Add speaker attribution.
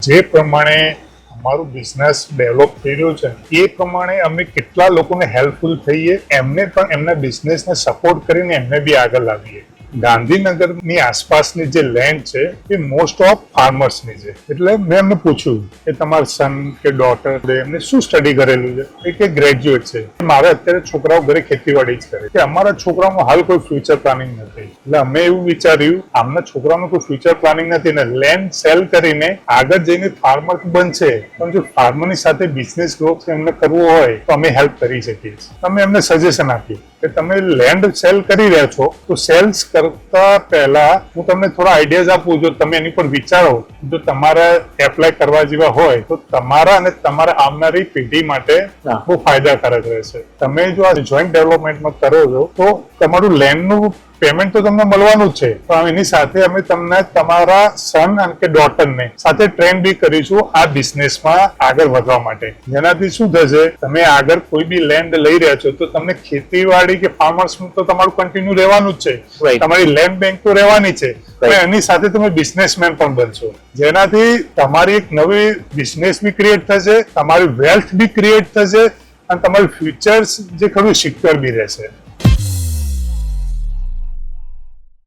Speaker 1: જે પ્રમાણે અમારું બિઝનેસ ડેવલપ થઈ રહ્યું છે એ પ્રમાણે અમે કેટલા લોકોને હેલ્પફુલ થઈએ, એમને પણ એમના બિઝનેસને સપોર્ટ કરીને એમને બી આગળ લાવીએ. ગાંધીનગરની આસપાસની જે લેન્ડ છે એ મોસ્ટ ઓફ ફાર્મર્સની છે. એટલે મેં એમને પૂછ્યું કે તમારા સન કે ડોટર એમને શું સ્ટડી કરેલું છે, કે ગ્રેજ્યુએટ છે. મારે અત્યારે છોકરાઓ ઘરે ખેતીવાડી જ કરે કે અમારા છોકરાઓમાં હાલ કોઈ ફ્યુચર પ્લાનિંગ નથી. એટલે અમે એવું વિચાર્યું આમના છોકરાઓનું કોઈ ફ્યુચર પ્લાનિંગ નથી ને લેન્ડ સેલ કરીને આગળ જઈને ફાર્મર બનશે, પણ જો ફાર્મરની સાથે બિઝનેસ ગ્રોથ એમને કરવો હોય તો અમે હેલ્પ કરી શકીએ છીએ. અમે એમને સજેશન આપ્યું કે તમે લેન્ડ સેલ કરી રહ્યા છો તો સેલ્સ કરતા પહેલા હું તમને થોડા આઈડિયાઝ આપું. જો તમે એની પર વિચારો, જો તમારે એપ્લાય કરવા જેવા હોય તો તમારા અને તમારા આવનારી પેઢી માટે બહુ ફાયદાકારક રહેશે. તમે જો આ જોઈન્ટ ડેવલપમેન્ટમાં કરો છો તો તમારું લેન્ડનું પેમેન્ટ તો તમને મળવાનું જ છે, પણ એની સાથે અમે તમને તમારા સન કે ડોટરને સાથે ટ્રેન બી કરીશું આ બિઝનેસમાં આગળ વધવા માટે. જેનાથી શું થશે, તમે આગળ કોઈ બી લેન્ડ લઈ રહ્યા છો તો તમને ખેતીવાડી કે ફાર્મર્સ તો તમારું કન્ટિન્યુ રહેવાનું જ છે, તમારી લેન્ડ બેંક તો રહેવાની છે, એની સાથે તમે બિઝનેસમેન પણ બનશો. જેનાથી તમારી એક નવી બિઝનેસ બી ક્રિએટ થશે, તમારી વેલ્થ બી ક્રિએટ થશે અને તમારું ફ્યુચર જે ખરું સિક્યોર બી રહેશે.